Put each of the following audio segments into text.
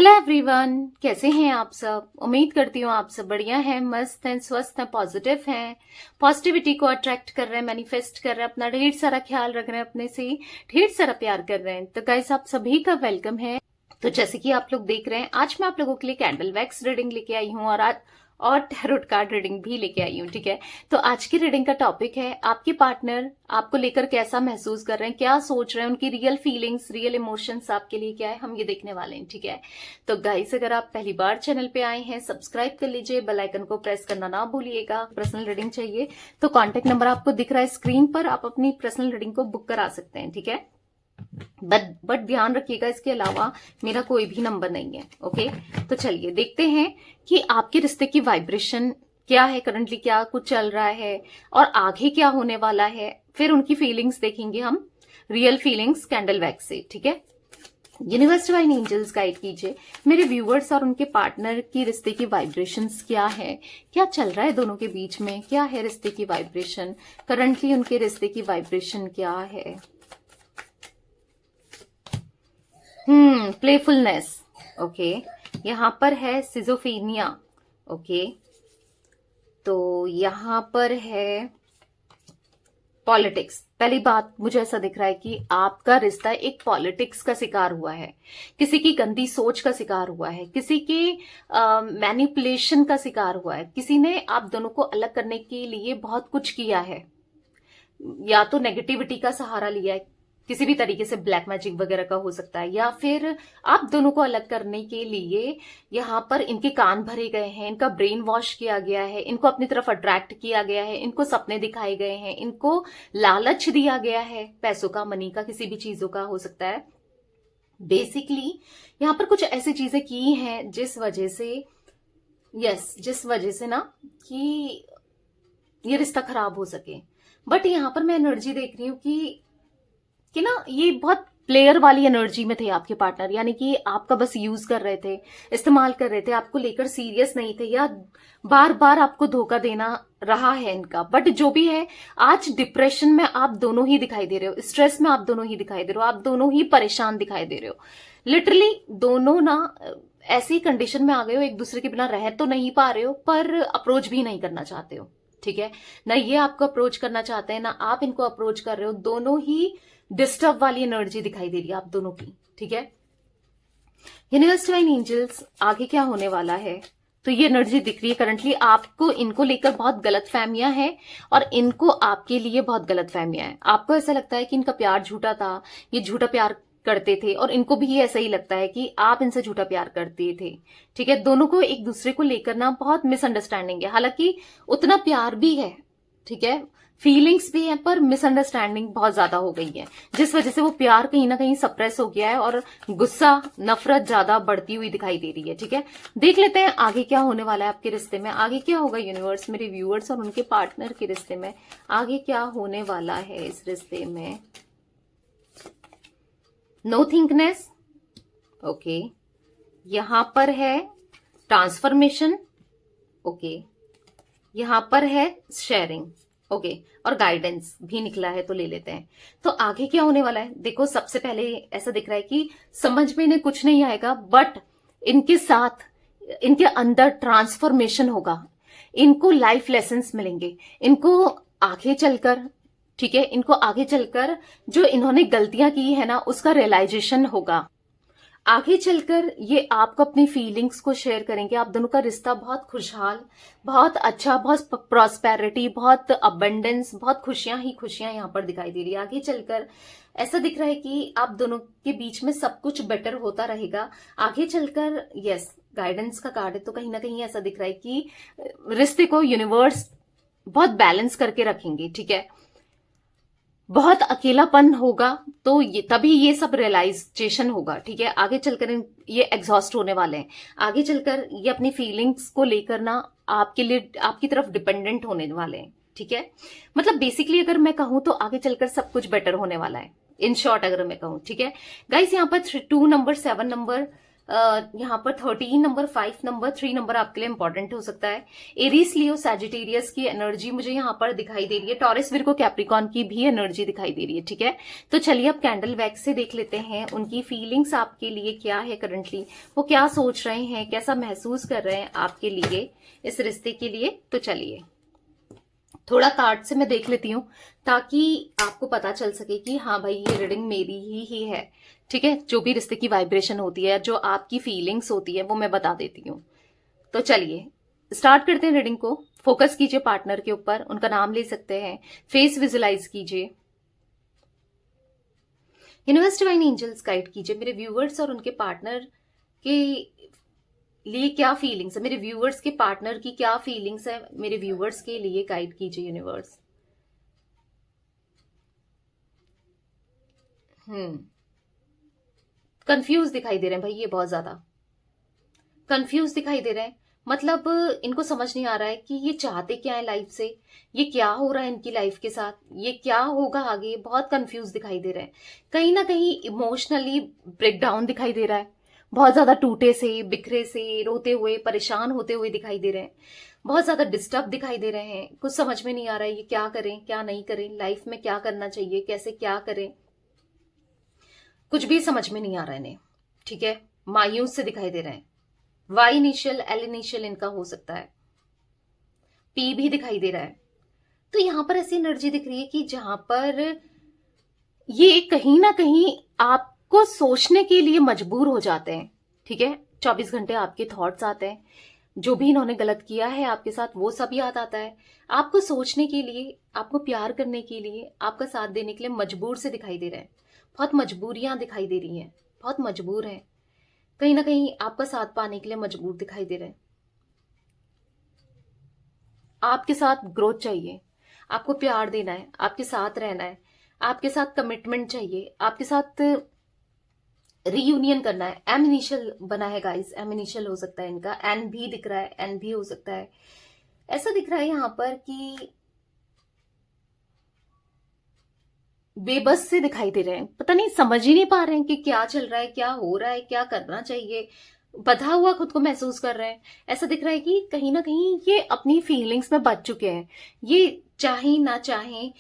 Hello everyone, कैसे हैं आप सब। उम्मीद करती हूँ आप सब बढ़िया हैं, मस्त हैं, स्वस्थ हैं, पॉजिटिव हैं, पॉजिटिविटी को अट्रैक्ट कर रहे हैं, मैनिफेस्ट कर रहे हैं, अपना ढेर सारा ख्याल रख रहे हैं, अपने से ढेर सारा प्यार कर रहे हैं। तो गाइस, आप सभी का वेलकम है। तो जैसे कि आप लोग देख रहे हैं, आज मैं आप लोगों के लिए कैंडल वैक्स रीडिंग लेके आई हूँ और टैरोट कार्ड रीडिंग भी लेके आई हूँ। ठीक है, तो आज की रीडिंग का टॉपिक है आपके पार्टनर आपको लेकर कैसा महसूस कर रहे हैं, क्या सोच रहे हैं, उनकी रियल फीलिंग्स, रियल इमोशंस आपके लिए क्या है, हम ये देखने वाले हैं। ठीक है, तो गाइस, अगर आप पहली बार चैनल पे आए हैं, सब्सक्राइब कर लीजिए, बेल आइकन को प्रेस करना ना भूलिएगा। पर्सनल रीडिंग चाहिए तो कॉन्टेक्ट नंबर आपको दिख रहा है स्क्रीन पर, आप अपनी पर्सनल रीडिंग को बुक करा सकते हैं। ठीक है, बट ध्यान रखिएगा, इसके अलावा मेरा कोई भी नंबर नहीं है। ओके, तो चलिए देखते हैं कि आपके रिश्ते की वाइब्रेशन क्या है, करंटली क्या कुछ चल रहा है और आगे क्या होने वाला है। फिर उनकी फीलिंग्स देखेंगे हम, रियल फीलिंग्स कैंडल वैक्स से। ठीक है, यूनिवर्स डिवाइन एंजल्स गाइड कीजिए मेरे व्यूअर्स और उनके पार्टनर की रिश्ते की वाइब्रेशंस क्या है, क्या चल रहा है दोनों के बीच में, क्या है रिश्ते की वाइब्रेशन, करंटली उनके रिश्ते की वाइब्रेशन क्या है। प्लेफुलनेस। ओके, यहां पर है सिजोफेनिया। ओके, तो यहां पर है पॉलिटिक्स। पहली बात, मुझे ऐसा दिख रहा है कि आपका रिश्ता एक पॉलिटिक्स का शिकार हुआ है, किसी की गंदी सोच का शिकार हुआ है, किसी के मैनिपुलेशन का शिकार हुआ है, किसी ने आप दोनों को अलग करने के लिए बहुत कुछ किया है, या तो नेगेटिविटी का सहारा लिया है, किसी भी तरीके से ब्लैक मैजिक वगैरह का हो सकता है, या फिर आप दोनों को अलग करने के लिए यहां पर इनके कान भरे गए हैं, इनका ब्रेन वॉश किया गया है, इनको अपनी तरफ अट्रैक्ट किया गया है, इनको सपने दिखाए गए हैं, इनको लालच दिया गया है, पैसों का, मनी का, किसी भी चीजों का हो सकता है। बेसिकली यहां पर कुछ ऐसी चीजें की हैं जिस वजह से ना कि ये रिश्ता खराब हो सके। बट यहां पर मैं एनर्जी देख रही हूं कि ना ये बहुत प्लेयर वाली एनर्जी में थे आपके पार्टनर, यानी कि आपका बस यूज कर रहे थे, इस्तेमाल कर रहे थे, आपको लेकर सीरियस नहीं थे, या बार बार आपको धोखा देना रहा है इनका। बट जो भी है, आज डिप्रेशन में आप दोनों ही दिखाई दे रहे हो, स्ट्रेस में आप दोनों ही दिखाई दे रहे हो, आप दोनों ही परेशान दिखाई दे रहे हो। लिटरली दोनों ना ऐसी कंडीशन में आ गए हो, एक दूसरे के बिना रह तो नहीं पा रहे हो, पर अप्रोच भी नहीं करना चाहते हो। ठीक है, ना ये आपको अप्रोच करना चाहते हैं, ना आप इनको अप्रोच कर रहे हो। दोनों ही डिस्टर्ब वाली एनर्जी दिखाई दे रही है आप दोनों की। ठीक है, यूनिवर्स डिवाइन एंजल्स, आगे क्या होने वाला है। तो ये एनर्जी दिख रही है करंटली आपको इनको लेकर बहुत गलत फहमियां हैं, और इनको आपके लिए बहुत गलत फहमियां हैं। आपको ऐसा लगता है कि इनका प्यार झूठा था, ये झूठा प्यार करते थे, और इनको भी ऐसा ही लगता है कि आप इनसे झूठा प्यार करते थे। ठीक है, दोनों को एक दूसरे को लेकर ना बहुत मिसअंडरस्टैंडिंग है, हालांकि उतना प्यार भी है, ठीक है, फीलिंग्स भी है, पर मिसअंडरस्टैंडिंग बहुत ज्यादा हो गई है, जिस वजह से वो प्यार कहीं ना कहीं सप्रेस हो गया है और गुस्सा, नफरत ज्यादा बढ़ती हुई दिखाई दे रही है। ठीक है, देख लेते हैं आगे क्या होने वाला है आपके रिश्ते में, आगे क्या होगा यूनिवर्स मेरे व्यूअर्स और उनके पार्टनर के रिश्ते में, आगे क्या होने वाला है इस रिश्ते में। नो थिंकनेस। ओके, यहां पर है ट्रांसफॉर्मेशन। ओके, यहां पर है शेयरिंग। ओके, और गाइडेंस भी निकला है, तो ले लेते हैं। तो आगे क्या होने वाला है, देखो, सबसे पहले ऐसा दिख रहा है कि समझ में इन्हें कुछ नहीं आएगा, बट इनके साथ इनके अंदर ट्रांसफॉर्मेशन होगा, इनको लाइफ लेसन्स मिलेंगे, इनको आगे चलकर, ठीक है, इनको आगे चलकर जो इन्होंने गलतियां की है ना, उसका रियलाइजेशन होगा। आगे चलकर ये आपको अपनी फीलिंग्स को शेयर करेंगे, आप दोनों का रिश्ता बहुत खुशहाल, बहुत अच्छा, बहुत प्रॉस्पेरिटी, बहुत अबंडेंस, बहुत खुशियां ही खुशियां यहां पर दिखाई दे रही है। आगे चलकर ऐसा दिख रहा है कि आप दोनों के बीच में सब कुछ बेटर होता रहेगा आगे चलकर। यस, गाइडेंस का कार्ड है, तो कहीं ना कहीं ऐसा दिख रहा है कि रिश्ते को यूनिवर्स बहुत बैलेंस करके रखेंगे। ठीक है, बहुत अकेलापन होगा तो तभी ये सब रियलाइजेशन होगा। ठीक है, आगे चलकर ये एग्जॉस्ट होने वाले हैं, आगे चलकर ये अपनी फीलिंग्स को लेकर ना आपके लिए, आपकी तरफ डिपेंडेंट होने वाले हैं। ठीक है, मतलब बेसिकली अगर मैं कहूं तो आगे चलकर सब कुछ बेटर होने वाला है, इन शॉर्ट अगर मैं कहूं। ठीक है गाइस, यहाँ पर 2 नंबर, 7 नंबर, यहाँ पर 13 नंबर, 5 नंबर, 3 नंबर आपके लिए इंपॉर्टेंट हो सकता है। एरीज, लियो, सैजिटेरियस की एनर्जी मुझे यहाँ पर दिखाई दे रही है। टॉरस, विर्गो, कैप्रिकॉन की भी एनर्जी दिखाई दे रही है। ठीक है, तो चलिए अब कैंडल वैक्स से देख लेते हैं उनकी फीलिंग्स आपके लिए क्या है करंटली, वो क्या सोच रहे हैं, कैसा महसूस कर रहे हैं आपके लिए, इस रिश्ते के लिए। तो चलिए थोड़ा कार्ड से मैं देख लेती हूँ ताकि आपको पता चल सके कि हाँ भाई ये रीडिंग मेरी ही है। ठीक है, जो भी रिश्ते की वाइब्रेशन होती है, जो आपकी फीलिंग्स होती है, वो मैं बता देती हूँ। तो चलिए स्टार्ट करते हैं रीडिंग को। फोकस कीजिए पार्टनर के ऊपर, उनका नाम ले सकते हैं, फेस विजुलाइज कीजिए। यूनिवर्स डिवाइन एंजल्स गाइड कीजिए मेरे व्यूअर्स और उनके पार्टनर के लिए क्या फीलिंग्स है, मेरे व्यूअर्स के पार्टनर की क्या फीलिंग्स है, मेरे व्यूअर्स के लिए गाइड कीजिए यूनिवर्स। कंफ्यूज दिखाई दे रहे हैं भाई, ये बहुत ज्यादा कंफ्यूज दिखाई दे रहे हैं। मतलब इनको समझ नहीं आ रहा है कि ये चाहते क्या है लाइफ से, ये क्या हो रहा है इनकी लाइफ के साथ, ये क्या होगा आगे। बहुत कंफ्यूज दिखाई दे रहे हैं, कहीं ना कहीं इमोशनली ब्रेकडाउन दिखाई दे रहा है। बहुत ज्यादा टूटे से, बिखरे से, रोते हुए, परेशान होते हुए दिखाई दे रहे हैं। बहुत ज्यादा डिस्टर्ब दिखाई दे रहे हैं। कुछ समझ में नहीं आ रहा है ये क्या करें क्या नहीं करें, लाइफ में क्या करना चाहिए, कैसे क्या करें, कुछ भी समझ में नहीं आ रहा है इन्हें। ठीक है, मायूस से दिखाई दे रहे हैं। वाई इनिशियल, एल इनिशियल इनका हो सकता है, पी भी दिखाई दे रहा है। तो यहां पर ऐसी एनर्जी दिख रही है कि जहां पर ये कहीं ना कहीं आपको सोचने के लिए मजबूर हो जाते हैं। ठीक है, 24 घंटे आपके थॉट्स आते हैं, जो भी इन्होंने गलत किया है आपके साथ वो सब याद आता है। आपको सोचने के लिए, आपको प्यार करने के लिए, आपका साथ देने के लिए मजबूर से दिखाई दे रहे हैं। बहुत मजबूरियां दिखाई दे रही हैं, बहुत मजबूर हैं, कहीं ना कहीं आपका साथ पाने के लिए मजबूर दिखाई दे रहे हैं। आपके साथ ग्रोथ चाहिए, आपको प्यार देना है, आपके साथ रहना है, आपके साथ कमिटमेंट चाहिए, आपके साथ रीयूनियन करना है। एम इनिशियल बना है गाइस, एम इनिशियल हो सकता है इनका, एन भी दिख रहा है, एन भी हो सकता है। ऐसा दिख रहा है यहां पर कि बेबस से दिखाई दे रहे हैं, पता नहीं, समझ ही नहीं पा रहे हैं कि क्या चल रहा है, क्या हो रहा है, क्या करना चाहिए। बंधा हुआ खुद को महसूस कर रहे हैं। ऐसा दिख रहा है कि कहीं ना कहीं ये अपनी फीलिंग्स में बच चुके हैं। ये चाहे ना चाहे,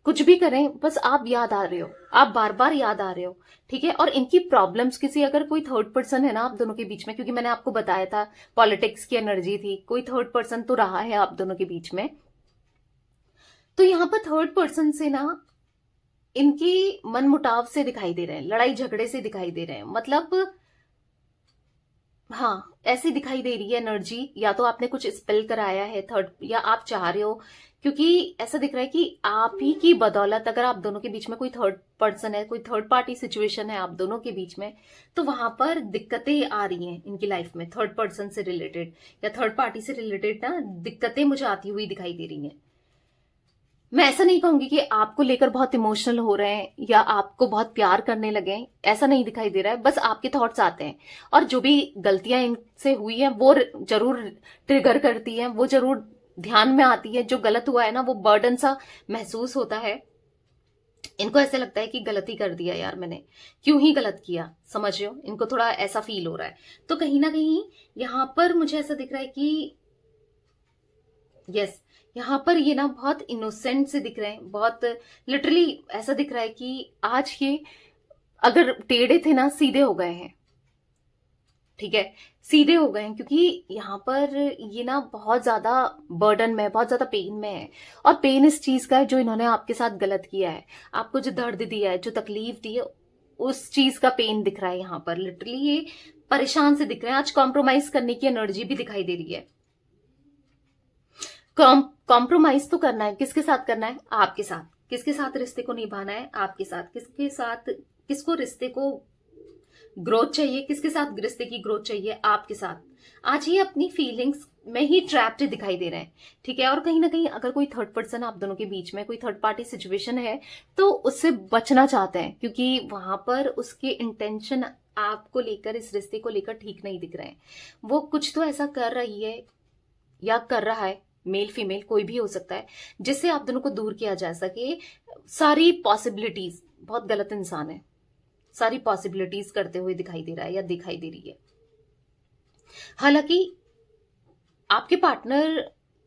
कुछ भी करें, बस आप याद आ रहे हो, आप बार बार याद आ रहे हो। ठीक है, और इनकी प्रॉब्लम्स किसी, अगर कोई थर्ड पर्सन है ना आप दोनों के बीच में, क्योंकि मैंने आपको बताया था पॉलिटिक्स की एनर्जी थी, कोई थर्ड पर्सन तो रहा है आप दोनों के बीच में। तो यहां पर थर्ड पर्सन से ना इनकी मनमुटाव से दिखाई दे रहे हैं, लड़ाई झगड़े से दिखाई दे रहे हैं। मतलब हाँ, ऐसी दिखाई दे रही है एनर्जी, या तो आपने कुछ स्पेल कराया है थर्ड, या आप चाह रहे हो, क्योंकि ऐसा दिख रहा है कि आप ही की बदौलत अगर आप दोनों के बीच में कोई थर्ड पर्सन है, कोई थर्ड पार्टी सिचुएशन है आप दोनों के बीच में, तो वहां पर दिक्कतें आ रही हैं इनकी लाइफ में, थर्ड पर्सन से रिलेटेड या थर्ड पार्टी से रिलेटेड ना दिक्कतें मुझे आती हुई दिखाई दे रही हैं। मैं ऐसा नहीं कहूंगी कि आपको लेकर बहुत इमोशनल हो रहे हैं या आपको बहुत प्यार करने लगे हैं, ऐसा नहीं दिखाई दे रहा है। बस आपके थॉट्स आते हैं और जो भी गलतियां इनसे हुई हैं वो जरूर ट्रिगर करती हैं, वो जरूर ध्यान में आती है। जो गलत हुआ है ना, वो बर्डन सा महसूस होता है। इनको ऐसे लगता है कि गलती कर दिया यार मैंने, क्यों ही गलत किया, समझ रहे हो, इनको थोड़ा ऐसा फील हो रहा है। तो कहीं ना कहीं यहां पर मुझे ऐसा दिख रहा है कि यस, यहाँ पर ये ना बहुत इनोसेंट से दिख रहे हैं, बहुत लिटरली ऐसा दिख रहा है कि आज ये अगर टेढ़े थे ना, सीधे हो गए हैं। ठीक है, सीधे हो गए हैं, क्योंकि यहाँ पर ये ना बहुत ज्यादा बर्डन में, बहुत ज्यादा पेन में है। और पेन इस चीज का है जो इन्होंने आपके साथ गलत किया है, आपको जो दर्द दिया है, जो तकलीफ दी है, उस चीज का पेन दिख रहा है यहाँ पर। लिटरली ये परेशान से दिख रहे हैं। आज कॉम्प्रोमाइज करने की एनर्जी भी दिखाई दे रही है। कॉम्प्रोमाइज तो करना है, किसके साथ करना है, आपके साथ। किसके साथ रिश्ते को निभाना है, आपके साथ। किसके साथ, किसको रिश्ते को ग्रोथ चाहिए, किसके साथ रिश्ते की ग्रोथ चाहिए, आपके साथ। आज ये अपनी फीलिंग्स में ही ट्रैप्ड दिखाई दे रहे हैं। ठीक है, और कहीं ना कहीं अगर कोई थर्ड पर्सन आप दोनों के बीच में, कोई थर्ड पार्टी सिचुएशन है, तो उससे बचना चाहते हैं, क्योंकि वहां पर उसके इंटेंशन आपको लेकर, इस रिश्ते को लेकर ठीक नहीं दिख रहे हैं। वो कुछ तो ऐसा कर रही है या कर रहा है, मेल फीमेल कोई भी हो सकता है, जिससे आप दोनों को दूर किया जा सके। सारी पॉसिबिलिटीज, बहुत गलत इंसान है। सारी पॉसिबिलिटीज करते हुए दिखाई दे रहा है या दिखाई दे रही है। हालांकि आपके पार्टनर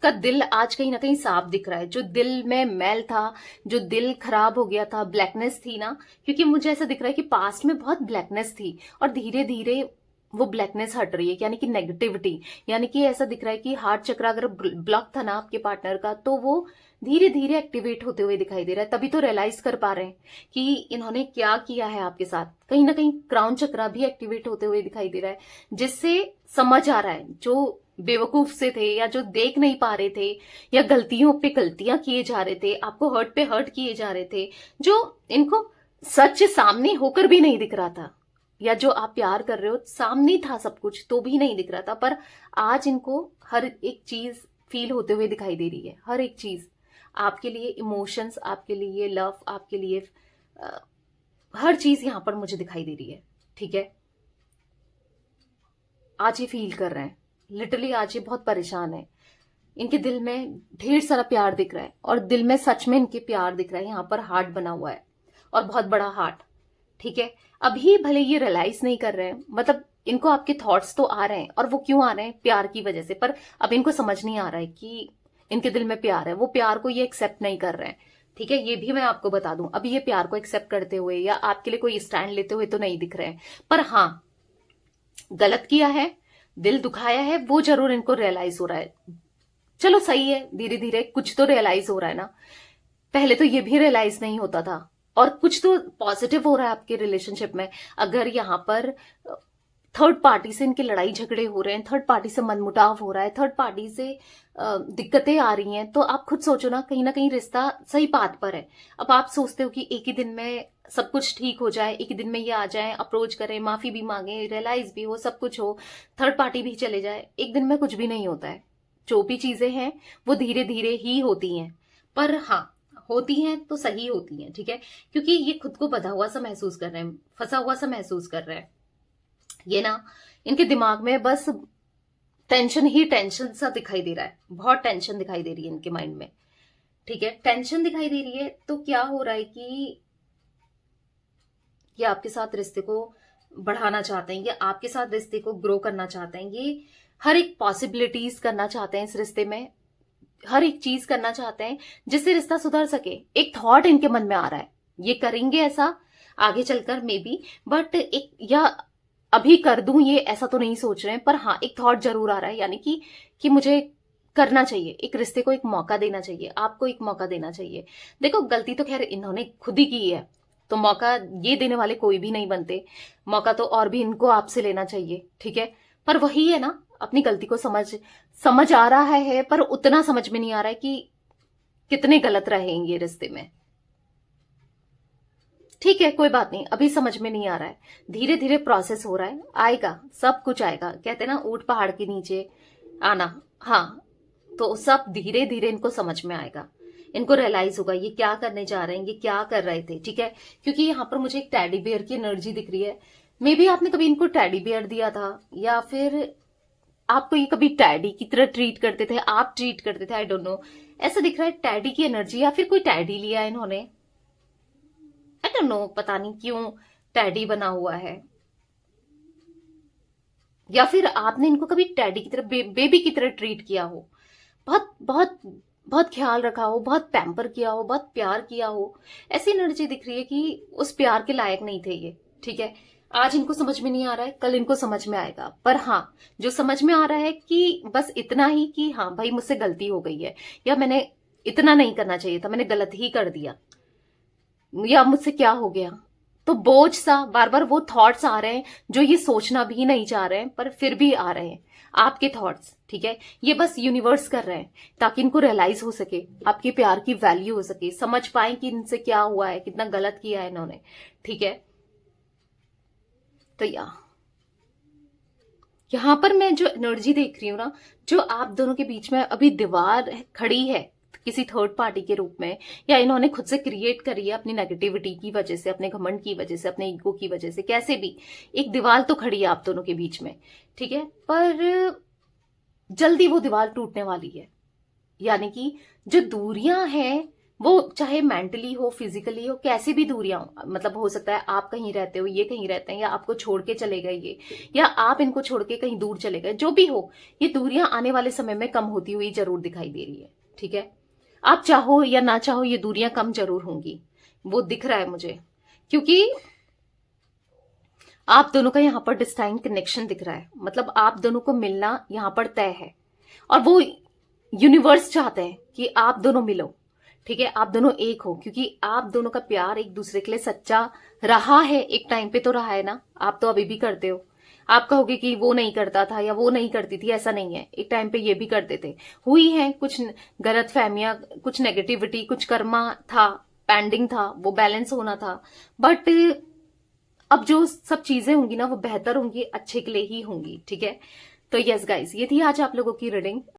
का दिल आज कहीं ना कहीं साफ दिख रहा है। जो दिल में मैल था, जो दिल खराब हो गया था, ब्लैकनेस थी ना, क्योंकि मुझे ऐसा दिख रहा है कि पास्ट में बहुत ब्लैकनेस थी और धीरे धीरे वो ब्लैकनेस हट रही है, यानी कि नेगेटिविटी। यानी कि ऐसा दिख रहा है कि हार्ट चक्र अगर ब्लॉक था ना आपके पार्टनर का, तो वो धीरे धीरे एक्टिवेट होते हुए दिखाई दे रहा है। तभी तो रियलाइज कर पा रहे हैं कि इन्होंने क्या किया है आपके साथ। कहीं ना कहीं क्राउन चक्र भी एक्टिवेट होते हुए दिखाई दे रहा है, जिससे समझ आ रहा है जो बेवकूफ से थे या जो देख नहीं पा रहे थे या गलतियों पे गलतियां किए जा रहे थे, आपको हर्ट पे हर्ट किए जा रहे थे, जो इनको सच सामने होकर भी नहीं दिख रहा था, या जो आप प्यार कर रहे हो सामने था सब कुछ तो भी नहीं दिख रहा था, पर आज इनको हर एक चीज फील होते हुए दिखाई दे रही है। हर एक चीज आपके लिए, इमोशंस आपके लिए, लव आपके लिए, हर चीज यहां पर मुझे दिखाई दे रही है। ठीक है, आज ये फील कर रहे हैं, लिटरली आज ये बहुत परेशान है। इनके दिल में ढेर सारा प्यार दिख रहा है और दिल में सच में इनके प्यार दिख रहा है। यहाँ पर हार्ट बना हुआ है और बहुत बड़ा हार्ट। ठीक है, अभी भले ये रियलाइज नहीं कर रहे हैं, मतलब इनको आपके थॉट्स तो आ रहे हैं, और वो क्यों आ रहे हैं? प्यार की वजह से। पर अब इनको समझ नहीं आ रहा है कि इनके दिल में प्यार है। वो प्यार को ये एक्सेप्ट नहीं कर रहे हैं। ठीक है, ये भी मैं आपको बता दूं, अभी ये प्यार को एक्सेप्ट करते हुए या आपके लिए कोई स्टैंड लेते हुए तो नहीं दिख रहे हैं। पर हाँ, गलत किया है, दिल दुखाया है, वो जरूर इनको रियलाइज हो रहा है। चलो सही है, धीरे धीरे कुछ तो रियलाइज हो रहा है ना। पहले तो ये भी रियलाइज नहीं होता था, और कुछ तो पॉजिटिव हो रहा है आपके रिलेशनशिप में। अगर यहाँ पर थर्ड पार्टी से इनके लड़ाई झगड़े हो रहे हैं, थर्ड पार्टी से मनमुटाव हो रहा है, थर्ड पार्टी से दिक्कतें आ रही हैं, तो आप खुद सोचो ना कहीं रिश्ता सही पाथ पर है। अब आप सोचते हो कि एक ही दिन में सब कुछ ठीक हो जाए, एक ही दिन में ये आ जाए, अप्रोच करें, माफी भी मांगे, रियलाइज भी हो, सब कुछ हो, थर्ड पार्टी भी चले जाए। एक दिन में कुछ भी नहीं होता है। जो भी चीजें हैं वो धीरे धीरे ही होती हैं, पर हाँ, होती हैं तो सही होती हैं। ठीक है, क्योंकि ये खुद को बंधा हुआ सा महसूस कर रहे हैं, फंसा हुआ सा महसूस कर रहे हैं। ये ना, इनके दिमाग में बस टेंशन ही टेंशन सा दिखाई दे रहा है। बहुत टेंशन दिखाई दे रही है इनके माइंड में। ठीक है, टेंशन दिखाई दे रही है। तो क्या हो रहा है कि ये आपके साथ रिश्ते को बढ़ाना चाहते हैं, ये आपके साथ रिश्ते को ग्रो करना चाहते हैं, ये हर एक पॉसिबिलिटीज करना चाहते हैं इस रिश्ते में, हर एक चीज करना चाहते हैं जिससे रिश्ता सुधर सके। एक थॉट इनके मन में आ रहा है, ये करेंगे ऐसा आगे चलकर मे बी, बट एक, या अभी कर दूं ये, ऐसा तो नहीं सोच रहे हैं, पर हाँ एक थॉट जरूर आ रहा है, यानी कि मुझे करना चाहिए, एक रिश्ते को एक मौका देना चाहिए, आपको एक मौका देना चाहिए। देखो, गलती तो खैर इन्होंने खुद ही की है, तो मौका ये देने वाले कोई भी नहीं बनते। मौका तो और भी इनको आपसे लेना चाहिए। ठीक है, पर वही है ना, अपनी गलती को समझ आ रहा है, पर उतना समझ में नहीं आ रहा है कि कितने गलत रहेंगे रिश्ते में। ठीक है, कोई बात नहीं, अभी समझ में नहीं आ रहा है, धीरे धीरे प्रोसेस हो रहा है, आएगा, सब कुछ आएगा। कहते हैं ना, ऊंट पहाड़ के नीचे आना। हाँ, तो सब धीरे धीरे इनको समझ में आएगा, इनको रियलाइज होगा ये क्या करने जा रहे हैं, ये क्या कर रहे थे। ठीक है, क्योंकि यहाँ पर मुझे एक टेडी बियर की एनर्जी दिख रही है। मे बी आपने कभी इनको टेडी बियर दिया था, या फिर आपको ये कभी टैडी की तरह ट्रीट करते थे, आप ट्रीट करते थे, आई डोंट नो। ऐसा दिख रहा है टैडी की एनर्जी, या फिर कोई टैडी लिया है इन्होंने, आई डोंट नो, पता नहीं क्यों टैडी बना हुआ है। या फिर आपने इनको कभी टैडी की तरह, बेबी की तरह ट्रीट किया हो, बहुत बहुत बहुत ख्याल रखा हो, बहुत पैम्पर किया हो, बहुत प्यार किया हो। ऐसी एनर्जी दिख रही है कि उस प्यार के लायक नहीं थे ये। ठीक है, आज इनको समझ में नहीं आ रहा है, कल इनको समझ में आएगा। पर हाँ, जो समझ में आ रहा है कि बस इतना ही कि हाँ भाई, मुझसे गलती हो गई है, या मैंने इतना नहीं करना चाहिए था, मैंने गलत ही कर दिया, या मुझसे क्या हो गया। तो बोझ सा बार बार वो थॉट्स आ रहे हैं जो ये सोचना भी नहीं चाह रहे हैं, पर फिर भी आ रहे हैं आपके थॉट्स। ठीक है, ये बस यूनिवर्स कर रहे हैं ताकि इनको रियलाइज हो सके, आपके प्यार की वैल्यू हो सके, समझ पाए कि इनसे क्या हुआ है, कितना गलत किया है इन्होंने। ठीक है, तो यहां पर मैं जो एनर्जी देख रही हूं ना, जो आप दोनों के बीच में अभी दीवार खड़ी है किसी थर्ड पार्टी के रूप में, या इन्होंने खुद से क्रिएट करी है अपनी नेगेटिविटी की वजह से, अपने घमंड की वजह से, अपने ईगो की वजह से, कैसे भी एक दीवार तो खड़ी है आप दोनों के बीच में। ठीक है, पर जल्दी वो दीवार टूटने वाली है, यानी कि जो दूरियां हैं वो चाहे मेंटली हो, फिजिकली हो, कैसी भी दूरियां हो, मतलब हो सकता है आप कहीं रहते हो, ये कहीं रहते हैं, या आपको छोड़ के चले गए ये, या आप इनको छोड़ के कहीं दूर चले गए, जो भी हो, ये दूरियां आने वाले समय में कम होती हुई जरूर दिखाई दे रही है। ठीक है, आप चाहो या ना चाहो ये दूरियां कम जरूर होंगी, वो दिख रहा है मुझे, क्योंकि आप दोनों का यहाँ पर डिस्टाइन कनेक्शन दिख रहा है। मतलब आप दोनों को मिलना यहाँ पर तय है, और वो यूनिवर्स चाहते हैं कि आप दोनों मिलो। ठीक है, आप दोनों एक हो, क्योंकि आप दोनों का प्यार एक दूसरे के लिए सच्चा रहा है। एक टाइम पे तो रहा है ना, आप तो अभी भी करते हो। आप कहोगे कि वो नहीं करता था या वो नहीं करती थी, ऐसा नहीं है। एक टाइम पे ये भी करते थे, हुई है कुछ गलत फहमियां, कुछ नेगेटिविटी, कुछ कर्मा था, पेंडिंग था, वो बैलेंस होना था। बट अब जो सब चीजें होंगी ना, वो बेहतर होंगी, अच्छे के लिए ही होंगी। ठीक है, तो यस गाइस, ये थी आज आप लोगों की रीडिंग।